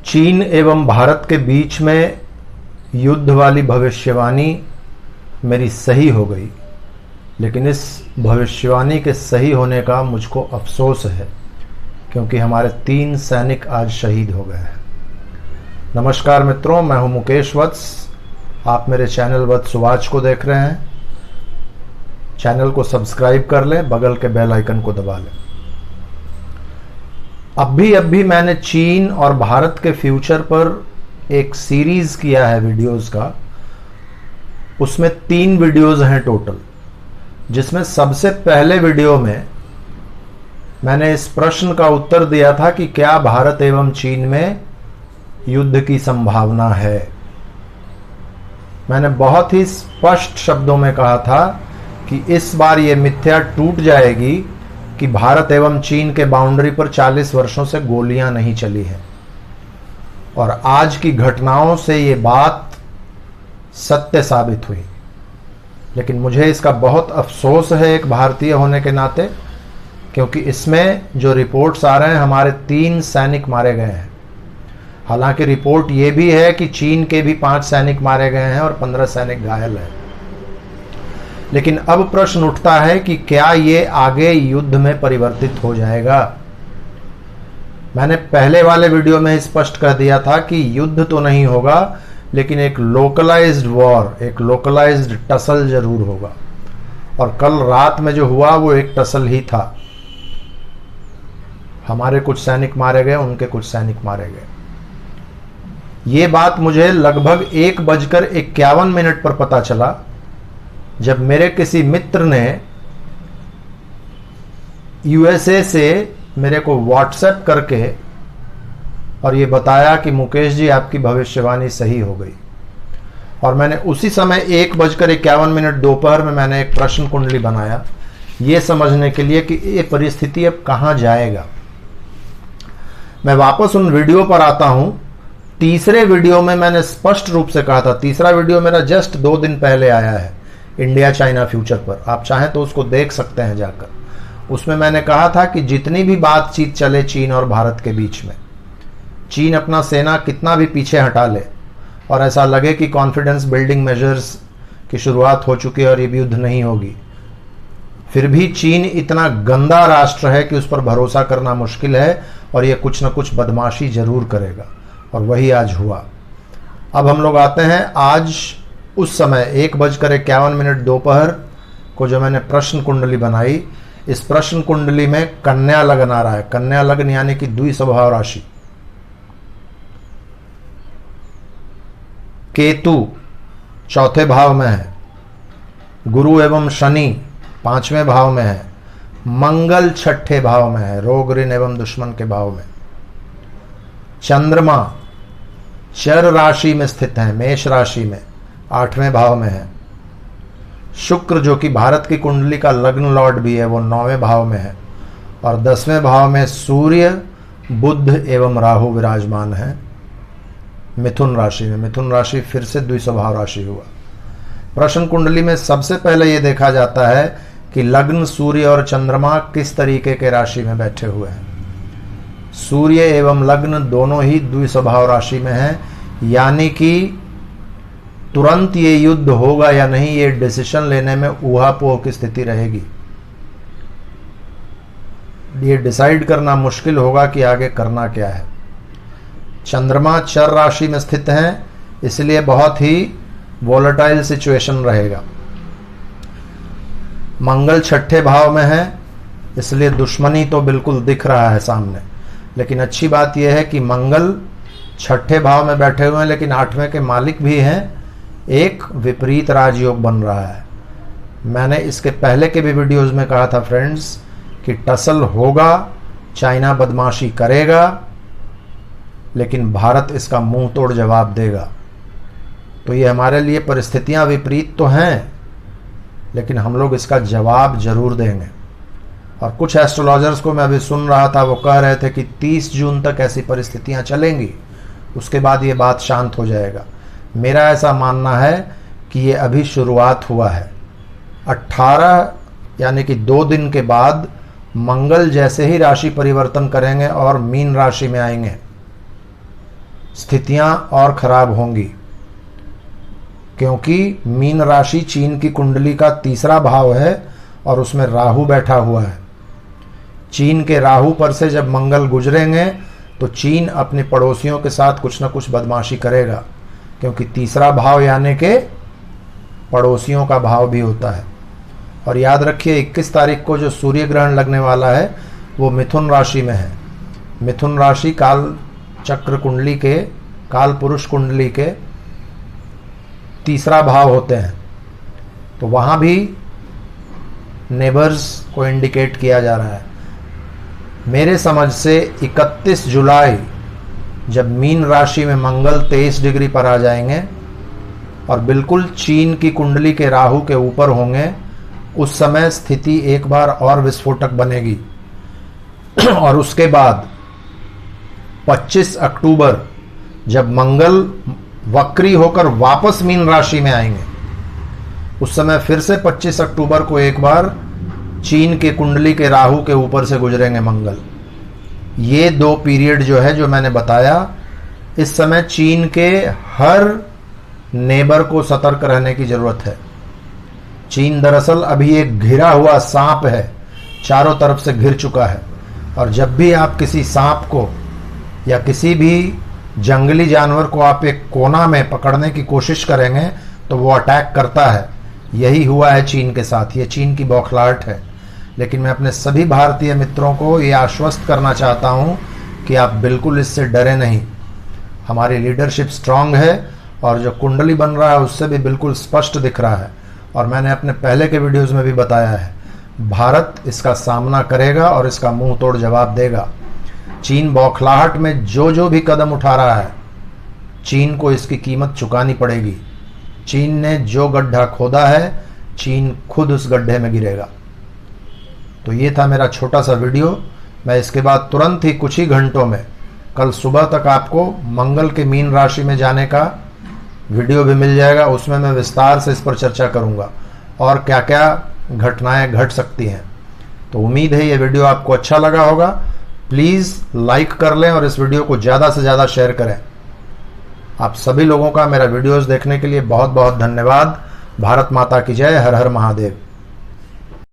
चीन एवं भारत के बीच में युद्ध वाली भविष्यवाणी मेरी सही हो गई, लेकिन इस भविष्यवाणी के सही होने का मुझको अफसोस है क्योंकि हमारे 3 सैनिक आज शहीद हो गए हैं। नमस्कार मित्रों, मैं हूं मुकेश वत्स। आप मेरे चैनल वत्स वाच को देख रहे हैं। चैनल को सब्सक्राइब कर लें, बगल के बेल आइकन को दबा लें। अभी मैंने चीन और भारत के फ्यूचर पर एक सीरीज किया है वीडियोस का। उसमें 3 वीडियोस हैं टोटल, जिसमें सबसे पहले वीडियो में मैंने इस प्रश्न का उत्तर दिया था कि क्या भारत एवं चीन में युद्ध की संभावना है। मैंने बहुत ही स्पष्ट शब्दों में कहा था कि इस बार यह मिथ्या टूट जाएगी कि भारत एवं चीन के बाउंड्री पर 40 वर्षों से गोलियां नहीं चली हैं, और आज की घटनाओं से ये बात सत्य साबित हुई। लेकिन मुझे इसका बहुत अफसोस है एक भारतीय होने के नाते, क्योंकि इसमें जो रिपोर्ट्स आ रहे हैं हमारे 3 सैनिक मारे गए हैं। हालांकि रिपोर्ट ये भी है कि चीन के भी 5 सैनिक मारे गए हैं और 15 सैनिक घायल हैं। लेकिन अब प्रश्न उठता है कि क्या ये आगे युद्ध में परिवर्तित हो जाएगा। मैंने पहले वाले वीडियो में स्पष्ट कर दिया था कि युद्ध तो नहीं होगा, लेकिन एक लोकलाइज्ड वॉर, एक लोकलाइज्ड टसल जरूर होगा। और कल रात में जो हुआ वो एक टसल ही था। हमारे कुछ सैनिक मारे गए, उनके कुछ सैनिक मारे गए। ये बात मुझे लगभग 1:51 पर पता चला, जब मेरे किसी मित्र ने यूएसए से मेरे को व्हाट्सएप करके और ये बताया कि मुकेश जी आपकी भविष्यवाणी सही हो गई। और मैंने उसी समय 1:51 दोपहर में मैंने एक प्रश्न कुंडली बनाया, ये समझने के लिए कि ये परिस्थिति अब कहां जाएगा। मैं वापस उन वीडियो पर आता हूं। तीसरे वीडियो में मैंने स्पष्ट रूप से कहा था, तीसरा वीडियो मेरा जस्ट 2 दिन पहले आया है इंडिया चाइना फ्यूचर पर, आप चाहें तो उसको देख सकते हैं जाकर। उसमें मैंने कहा था कि जितनी भी बातचीत चले चीन और भारत के बीच में, चीन अपना सेना कितना भी पीछे हटा ले और ऐसा लगे कि कॉन्फिडेंस बिल्डिंग मेजर्स की शुरुआत हो चुकी है और ये युद्ध नहीं होगी, फिर भी चीन इतना गंदा राष्ट्र है कि उस पर भरोसा करना मुश्किल है और ये कुछ न कुछ बदमाशी जरूर करेगा। और वही आज हुआ। अब हम लोग आते हैं आज उस समय 1:51 दोपहर को जो मैंने प्रश्न कुंडली बनाई। इस प्रश्न कुंडली में कन्या लग्न आ रहा है। कन्या लग्न यानी कि द्विस्वभाव राशि। केतु 4थे भाव में है, गुरु एवं शनि 5वें भाव में है, मंगल 6ठे भाव में है, रोग ऋण एवं दुश्मन के भाव में। चंद्रमा चर राशि में स्थित है, मेष राशि में 8वें भाव में है। शुक्र जो कि भारत की कुंडली का लग्न लॉर्ड भी है, वो 9वें भाव में है। और 10वें भाव में सूर्य, बुध एवं राहु विराजमान है मिथुन राशि में। मिथुन राशि फिर से द्विस्वभाव राशि हुआ। प्रश्न कुंडली में सबसे पहले यह देखा जाता है कि लग्न सूर्य और चंद्रमा किस तरीके के राशि में बैठे हुए हैं। सूर्य एवं लग्न दोनों ही द्विस्वभाव राशि में हैं, यानी कि तुरंत ये युद्ध होगा या नहीं, ये डिसीजन लेने में ऊहापोह की स्थिति रहेगी। ये डिसाइड करना मुश्किल होगा कि आगे करना क्या है। चंद्रमा चर राशि में स्थित हैं, इसलिए बहुत ही वोलेटाइल सिचुएशन रहेगा। मंगल 6ठे भाव में है, इसलिए दुश्मनी तो बिल्कुल दिख रहा है सामने। लेकिन अच्छी बात यह है कि मंगल 6ठे भाव में बैठे हुए हैं, लेकिन 8वें के मालिक भी हैं। एक विपरीत राजयोग बन रहा है। मैंने इसके पहले के भी वीडियोस में कहा था फ्रेंड्स कि टसल होगा, चाइना बदमाशी करेगा, लेकिन भारत इसका मुंह तोड़ जवाब देगा। तो ये हमारे लिए परिस्थितियां विपरीत तो हैं, लेकिन हम लोग इसका जवाब जरूर देंगे। और कुछ एस्ट्रोलॉजर्स को मैं अभी सुन रहा था, वो कह रहे थे कि 30 जून तक ऐसी परिस्थितियां चलेंगी, उसके बाद ये बात शांत हो जाएगा। मेरा ऐसा मानना है कि ये अभी शुरुआत हुआ है। 18 यानी कि 2 दिन के बाद मंगल जैसे ही राशि परिवर्तन करेंगे और मीन राशि में आएंगे, स्थितियां और खराब होंगी, क्योंकि मीन राशि चीन की कुंडली का तीसरा भाव है और उसमें राहु बैठा हुआ है। चीन के राहु पर से जब मंगल गुजरेंगे तो चीन अपने पड़ोसियों के साथ कुछ ना कुछ बदमाशी करेगा, क्योंकि तीसरा भाव यानी के पड़ोसियों का भाव भी होता है। और याद रखिए 21 तारीख को जो सूर्य ग्रहण लगने वाला है वो मिथुन राशि में है। मिथुन राशि काल चक्र कुंडली के, काल पुरुष कुंडली के तीसरा भाव होते हैं, तो वहां भी नेबर्स को इंडिकेट किया जा रहा है। मेरे समझ से 31 जुलाई जब मीन राशि में मंगल 23 डिग्री पर आ जाएंगे और बिल्कुल चीन की कुंडली के राहु के ऊपर होंगे, उस समय स्थिति एक बार और विस्फोटक बनेगी। और उसके बाद 25 अक्टूबर जब मंगल वक्री होकर वापस मीन राशि में आएंगे, उस समय फिर से 25 अक्टूबर को एक बार चीन के कुंडली के राहु के ऊपर से गुजरेंगे मंगल। ये दो पीरियड जो है, जो मैंने बताया, इस समय चीन के हर नेबर को सतर्क रहने की जरूरत है। चीन दरअसल अभी एक घिरा हुआ सांप है, चारों तरफ से घिर चुका है, और जब भी आप किसी सांप को या किसी भी जंगली जानवर को आप एक कोना में पकड़ने की कोशिश करेंगे तो वो अटैक करता है। यही हुआ है चीन के साथ, ये चीन की बौखलाहट है। लेकिन मैं अपने सभी भारतीय मित्रों को ये आश्वस्त करना चाहता हूं कि आप बिल्कुल इससे डरे नहीं। हमारी लीडरशिप स्ट्रांग है और जो कुंडली बन रहा है उससे भी बिल्कुल स्पष्ट दिख रहा है, और मैंने अपने पहले के वीडियोस में भी बताया है, भारत इसका सामना करेगा और इसका मुंह तोड़ जवाब देगा। चीन बौखलाहट में जो भी कदम उठा रहा है, चीन को इसकी कीमत चुकानी पड़ेगी। चीन ने जो गड्ढा खोदा है, चीन खुद उस गड्ढे में गिरेगा। तो ये था मेरा छोटा सा वीडियो। मैं इसके बाद तुरंत ही कुछ ही घंटों में, कल सुबह तक आपको मंगल के मीन राशि में जाने का वीडियो भी मिल जाएगा। उसमें मैं विस्तार से इस पर चर्चा करूंगा और क्या क्या घटनाएं घट सकती हैं। तो उम्मीद है ये वीडियो आपको अच्छा लगा होगा। प्लीज़ लाइक कर लें और इस वीडियो को ज़्यादा से ज़्यादा शेयर करें। आप सभी लोगों का मेरा वीडियोस देखने के लिए बहुत बहुत धन्यवाद। भारत माता की जय। हर हर महादेव।